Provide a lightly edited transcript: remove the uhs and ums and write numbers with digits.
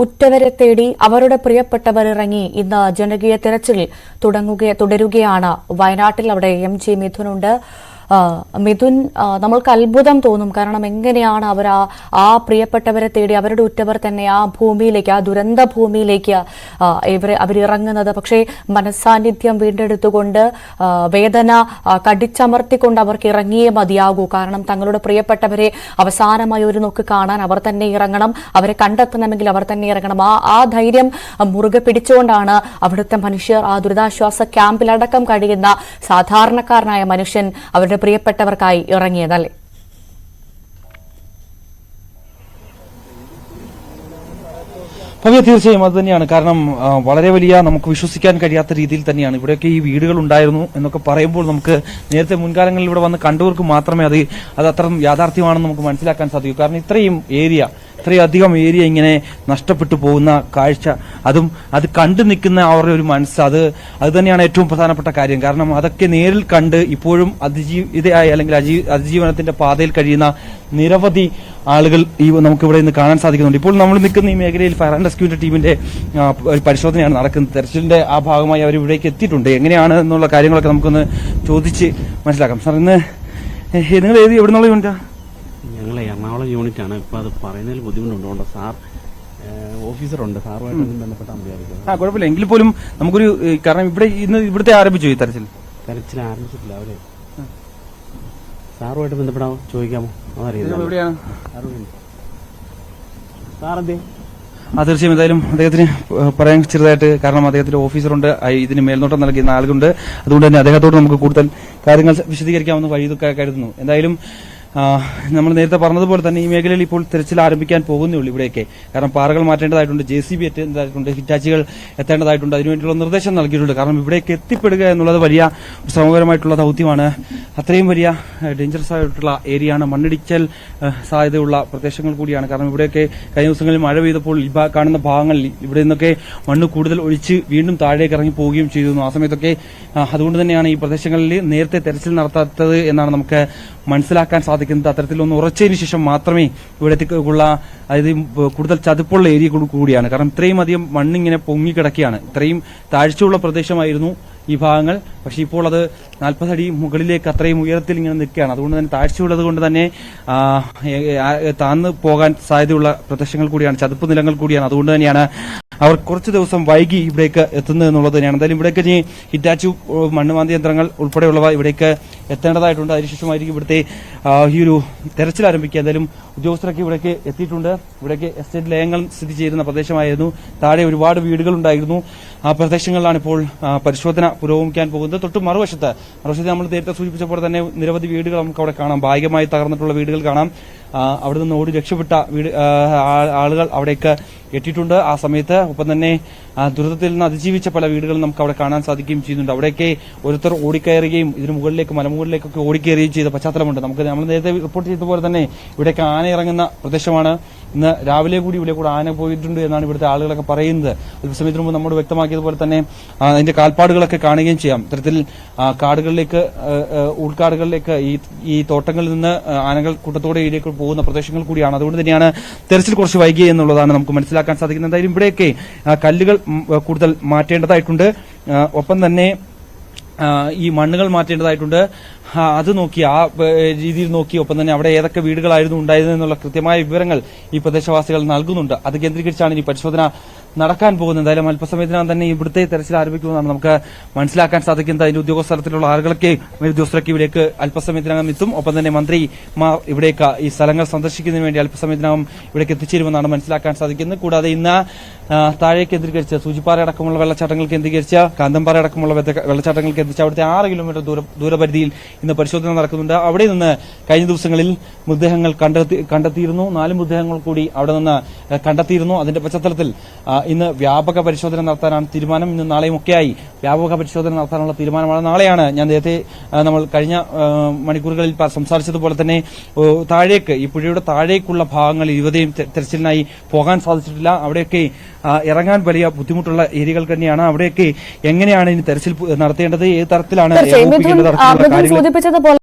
ഉറ്റവരെ തേടി അവരുടെ പ്രിയപ്പെട്ടവർ ഇറങ്ങി ഇന്ന് ജനകീയ തെരച്ചിൽ തുടരുകയാണ്. വയനാട്ടിൽ അവിടെ എം.ജി. മിഥുനുണ്ട്. മിഥുൻ, നമ്മൾക്ക് അത്ഭുതം തോന്നും. കാരണം എങ്ങനെയാണ് അവർ ആ പ്രിയപ്പെട്ടവരെ തേടി അവരുടെ ഉറ്റവർ തന്നെ ആ ഭൂമിയിലേക്ക്, ആ ദുരന്ത ഭൂമിയിലേക്ക് അവരിറങ്ങുന്നത്. പക്ഷേ മനസ്സാന്നിധ്യം വീണ്ടെടുത്തുകൊണ്ട് വേദന കടിച്ചമർത്തിക്കൊണ്ട് അവർക്ക് ഇറങ്ങിയേ മതിയാകൂ. കാരണം തങ്ങളുടെ പ്രിയപ്പെട്ടവരെ അവസാനമായി ഒരു നോക്ക് കാണാൻ അവർ തന്നെ ഇറങ്ങണം, അവരെ കണ്ടെത്തണമെങ്കിൽ അവർ തന്നെ ഇറങ്ങണം. ആ ധൈര്യം മുറുകെ പിടിച്ചുകൊണ്ടാണ് അവിടുത്തെ മനുഷ്യർ, ആ ദുരിതാശ്വാസ ക്യാമ്പിലടക്കം കഴിയുന്ന സാധാരണക്കാരനായ മനുഷ്യൻ അവരുടെ പ്രിയപ്പെട്ടവർക്കായി ഇറങ്ങിയതല്ലേ? ഭവ്യ, തീർച്ചയായും അത് തന്നെയാണ്. കാരണം വളരെ വലിയ, നമുക്ക് വിശ്വസിക്കാൻ കഴിയാത്ത രീതിയിൽ തന്നെയാണ് ഇവിടെയൊക്കെ ഈ വീടുകൾ ഉണ്ടായിരുന്നു എന്നൊക്കെ പറയുമ്പോൾ നമുക്ക് നേരത്തെ മുൻകാലങ്ങളിൽ ഇവിടെ വന്ന് കണ്ടവർക്ക് മാത്രമേ അത് അത്ര യാഥാർത്ഥ്യമാണെന്ന് നമുക്ക് മനസ്സിലാക്കാൻ സാധിക്കൂ. കാരണം ഇത്രയധികം ഏരിയ ഇങ്ങനെ നഷ്ടപ്പെട്ടു പോകുന്ന കാഴ്ച, അത് കണ്ടു നിൽക്കുന്ന അവരുടെ ഒരു മനസ്സ്, അത് തന്നെയാണ് ഏറ്റവും പ്രധാനപ്പെട്ട കാര്യം. കാരണം അതൊക്കെ നേരിൽ കണ്ട് ഇപ്പോഴും അതിജീവിതയായി അല്ലെങ്കിൽ അതിജീവനത്തിന്റെ പാതയിൽ കഴിയുന്ന നിരവധി ആളുകൾ നമുക്കിവിടെ ഇന്ന് കാണാൻ സാധിക്കുന്നുണ്ട്. ഇപ്പോൾ നമ്മൾ നിൽക്കുന്ന ഈ മേഖലയിൽ ഫയർ ആൻഡ് റെസ്ക്യൂവിന്റെ ടീമിന്റെ പരിശോധനയാണ് നടക്കുന്നത്. തെരച്ചിലിന്റെ ആ ഭാഗമായി അവർ ഇവിടേക്ക് എത്തിയിട്ടുണ്ട്. എങ്ങനെയാണ് എന്നുള്ള കാര്യങ്ങളൊക്കെ നമുക്കൊന്ന് ചോദിച്ച് മനസ്സിലാക്കാം. സാർ, ഇന്ന് നിങ്ങൾ എവിടെ നിന്നുള്ള യൂണിറ്റാ? ഞങ്ങൾ എറണാകുളം യൂണിറ്റാണ്. ഇപ്പൊ അത് പറയുന്നതിൽ ബുദ്ധിമുട്ടുണ്ട്. സാർ ഓഫീസറുണ്ട്, സാറുമായിട്ട് ബന്ധപ്പെട്ടാൽ മതിയായിരിക്കും. കുഴപ്പമില്ല. എങ്കിൽ പോലും നമുക്കൊരു, കാരണം ഇവിടുത്തെ ആരംഭിച്ചു ഈ തെരച്ചിൽ ആരംഭിച്ചിട്ടില്ല. അവര് സാറുമായിട്ട് ബന്ധപ്പെടാമോ, ചോദിക്കാമോ? എവിടെയാണ് സാറെന്തേ? തീർച്ചയായും എന്തായാലും അദ്ദേഹത്തിന് പറയാൻ ചെറുതായിട്ട്, കാരണം അദ്ദേഹത്തിന്റെ ഓഫീസറുണ്ട്, ഇതിന് മേൽനോട്ടം നൽകുന്ന ആളുകളുണ്ട്. അതുകൊണ്ട് തന്നെ അദ്ദേഹത്തോട് നമുക്ക് കൂടുതൽ കാര്യങ്ങൾ വിശദീകരിക്കാമെന്ന് വഴിയൊക്കെ കരുതുന്നു. എന്തായാലും നമ്മൾ നേരത്തെ പറഞ്ഞതുപോലെ തന്നെ ഈ മേഖലയിൽ ഇപ്പോൾ തെരച്ചിൽ ആരംഭിക്കാൻ പോകുന്നേ ഉള്ളൂ ഇവിടെയൊക്കെ. കാരണം പാറകൾ മാറ്റേണ്ടതായിട്ടുണ്ട്, JCB എത്തേണ്ടതായിട്ടുണ്ട്, ഹിറ്റാച്ചികൾ എത്തേണ്ടതായിട്ടുണ്ട്. അതിനുവേണ്ടിയുള്ള നിർദ്ദേശം നൽകിയിട്ടുണ്ട്. കാരണം ഇവിടേക്ക് എത്തിപ്പെടുക എന്നുള്ളത് വലിയ ശ്രമകരമായിട്ടുള്ള ദൌത്യമാണ്. അത്രയും വലിയ ഡേഞ്ചറസ് ആയിട്ടുള്ള ഏരിയയാണ്, മണ്ണിടിച്ചൽ സാധ്യതയുള്ള പ്രദേശങ്ങൾ കൂടിയാണ്. കാരണം ഇവിടെയൊക്കെ കഴിഞ്ഞ ദിവസങ്ങളിൽ മഴ പെയ്തപ്പോൾ കാണുന്ന ഭാഗങ്ങളിൽ ഇവിടെ നിന്നൊക്കെ മണ്ണ് കൂടുതൽ ഒഴിച്ച് വീണ്ടും താഴേക്ക് ഇറങ്ങി പോവുകയും ചെയ്തിരുന്നു. ആ സമയത്തൊക്കെ അതുകൊണ്ട് തന്നെയാണ് ഈ പ്രദേശങ്ങളിൽ നേരത്തെ തെരച്ചിൽ നടത്താത്തത് എന്നാണ് നമുക്ക് മനസ്സിലാക്കാൻ സാധിക്കുന്നത്. അത്തരത്തിലൊന്ന് ഉറച്ചതിന് ശേഷം മാത്രമേ ഇവിടത്തേക്കുള്ള, അതായത് കൂടുതൽ ചതുപ്പുള്ള ഏരിയ കൂടിയാണ്. കാരണം ഇത്രയും അധികം മണ്ണിങ്ങനെ പൊങ്ങിക്കിടക്കുകയാണ്. ഇത്രയും താഴ്ചയുള്ള പ്രദേശമായിരുന്നു ഈ ഭാഗങ്ങൾ. പക്ഷെ ഇപ്പോൾ അത് 40 അടി മുകളിലേക്ക് അത്രയും ഉയരത്തിൽ ഇങ്ങനെ നിൽക്കുകയാണ്. അതുകൊണ്ട് തന്നെ താഴ്ചയുള്ളത് കൊണ്ട് തന്നെ താഴ്ന്നു പോകാൻ സാധ്യതയുള്ള പ്രദേശങ്ങൾ കൂടിയാണ്, ചതുപ്പ് നിലങ്ങൾ കൂടിയാണ്. അതുകൊണ്ട് തന്നെയാണ് അവർ കുറച്ച് ദിവസം വൈകി ഇവിടേക്ക് എത്തുന്നത് എന്നുള്ളത് തന്നെയാണ്. എന്തായാലും ഇവിടേക്ക് ഇനി ഹിറ്റാച്ചു, മണ്ണുമാന്തി യന്ത്രങ്ങൾ ഉൾപ്പെടെയുള്ളവ ഇവിടേക്ക് എത്തേണ്ടതായിട്ടുണ്ട്. അതിനുശേഷമായിരിക്കും ഇവിടുത്തെ ഈ ഒരു തെരച്ചിൽ ആരംഭിക്കുക. എന്തായാലും ഉദ്യോഗസ്ഥരൊക്കെ ഇവിടേക്ക് എത്തിയിട്ടുണ്ട്. ഇവിടേക്ക് എസ്റ്റേറ്റ് ലയങ്ങൾ സ്ഥിതി ചെയ്യുന്ന പ്രദേശമായിരുന്നു. താഴെ ഒരുപാട് വീടുകൾ ഉണ്ടായിരുന്നു. ആ പ്രദേശങ്ങളിലാണ് ഇപ്പോൾ പരിശോധന പുരോഗമിക്കാൻ പോകുന്നത്. തൊട്ട് മറുവശത്ത് നമ്മൾ നേരത്തെ സൂചിപ്പിച്ചപ്പോൾ തന്നെ നിരവധി വീടുകൾ നമുക്ക് അവിടെ കാണാം. ഭാഗികമായി തകർന്നിട്ടുള്ള വീടുകൾ കാണാം. അവിടെ നിന്ന് ഓടി രക്ഷപ്പെട്ട ആളുകൾ അവിടേക്ക് എത്തിയിട്ടുണ്ട് ആ സമയത്ത്. ഒപ്പം തന്നെ ദുരിതത്തിൽ നിന്ന് അതിജീവിച്ച പല വീടുകളും നമുക്ക് അവിടെ കാണാൻ സാധിക്കുകയും ചെയ്യുന്നുണ്ട്. അവിടേക്ക് ഓരോരുത്തർ ഓടിക്കയറുകയും ഇതിന് മുകളിലേക്ക്, മലമുകളിലേക്കൊക്കെ ഓടിക്കയറുകയും ചെയ്ത പശ്ചാത്തലമുണ്ട്. നമ്മൾ നേരത്തെ റിപ്പോർട്ട് ചെയ്തതുപോലെ തന്നെ ഇവിടേക്ക് ആന ഇറങ്ങുന്ന പ്രദേശമാണ്. ഇന്ന് രാവിലെ കൂടി ഇവിടെ കൂടെ ആന പോയിട്ടുണ്ട് എന്നാണ് ഇവിടുത്തെ ആളുകളൊക്കെ പറയുന്നത്. അല്പസമയത്തിന് മുമ്പ് നമ്മോട് വ്യക്തമാക്കിയതുപോലെ തന്നെ അതിന്റെ കാൽപ്പാടുകളൊക്കെ കാണുകയും ചെയ്യാം. ഇത്തരത്തിൽ കാടുകളിലേക്ക്, ഉൾക്കാടുകളിലേക്ക്, ഈ തോട്ടങ്ങളിൽ നിന്ന് ആനകൾ കൂട്ടത്തോടെ ഇതിലേക്ക് പോകുന്ന പ്രദേശങ്ങൾ കൂടിയാണ്. അതുകൊണ്ട് തന്നെയാണ് തെരച്ചിൽ കുറച്ച് വൈകി എന്നുള്ളതാണ് നമുക്ക് മനസ്സിലാക്കാൻ സാധിക്കുന്നത്. എന്തായാലും ഇവിടെയൊക്കെ കല്ലുകൾ കൂടുതൽ മാറ്റേണ്ടതായിട്ടുണ്ട്. ഒപ്പം തന്നെ ഈ മണ്ണുകൾ മാറ്റേണ്ടതായിട്ടുണ്ട്. അത് നോക്കി, ആ രീതിയിൽ നോക്കി, ഒപ്പം തന്നെ അവിടെ ഏതൊക്കെ വീടുകളായിരുന്നു ഉണ്ടായിരുന്നത് എന്നുള്ള കൃത്യമായ വിവരങ്ങൾ ഈ പ്രദേശവാസികൾ നൽകുന്നുണ്ട്. അത് കേന്ദ്രീകരിച്ചാണ് ഇനി പരിശോധന നടക്കാൻ പോകുന്നത്. എന്തായാലും അല്പസമയത്തിനകം തന്നെ ഇവിടുത്തെ തെരച്ചിൽ ആരംഭിക്കുമെന്നാണ് നമുക്ക് മനസ്സിലാക്കാൻ സാധിക്കുന്നത്. അതിന്റെ ഉദ്യോഗസ്ഥലത്തിലുള്ള ആളുകളൊക്കെ, ഉദ്യോഗസ്ഥരൊക്കെ ഇവിടേക്ക് അല്പസമയത്തിനകം എത്തും. ഒപ്പം തന്നെ മന്ത്രിമാർ ഇവിടേക്ക് ഈ സ്ഥലങ്ങൾ സന്ദർശിക്കുന്നതിന് വേണ്ടി അല്പസമയത്തിനകം ഇവിടേക്ക് എത്തിച്ചേരുമെന്നാണ് മനസ്സിലാക്കാൻ സാധിക്കുന്നത്. കൂടാതെ ഇന്ന് താഴെ കേന്ദ്രീകരിച്ച് സൂചിപ്പാറ അടക്കമുള്ള വെള്ളച്ചാട്ടങ്ങൾ കേന്ദ്രീകരിച്ച, കാന്തമ്പാറ അടക്കമുള്ള വെള്ളച്ചാട്ടങ്ങൾ കേന്ദ്രീകരിച്ച് അവിടുത്തെ 6 കിലോമീറ്റർ ദൂരപരിധിയിൽ ഇന്ന് പരിശോധന നടക്കുന്നുണ്ട്. അവിടെ നിന്ന് കഴിഞ്ഞ ദിവസങ്ങളിൽ മൃതദേഹങ്ങൾ കണ്ടെത്തിയിരുന്നു. 4 മൃതദേഹങ്ങൾ കൂടി അവിടെ നിന്ന് കണ്ടെത്തിയിരുന്നു. അതിന്റെ പശ്ചാത്തലത്തിൽ ഇന്ന് വ്യാപക പരിശോധന നടത്താനാണ് തീരുമാനം. ഇന്ന് നാളെയും ഒക്കെയായി വ്യാപക പരിശോധന നടത്താനുള്ള തീരുമാനമാണ്. നാളെയാണ്, ഞാൻ നേരത്തെ നമ്മൾ കഴിഞ്ഞ മണിക്കൂറുകളിൽ സംസാരിച്ചതുപോലെ തന്നെ, താഴേക്ക്, ഈ പുഴയുടെ താഴേക്കുള്ള ഭാഗങ്ങളിൽ ഇവരെയും തെരച്ചിലിനായി പോകാൻ സാധിച്ചിട്ടില്ല. അവിടെയൊക്കെ ഇറങ്ങാൻ വലിയ ബുദ്ധിമുട്ടുള്ള ഏരിയകൾ തന്നെയാണ്. അവിടെയൊക്കെ എങ്ങനെയാണ് ഇനി തെരച്ചിൽ നടത്തേണ്ടത്, ഏത് തരത്തിലാണ് കാര്യങ്ങൾ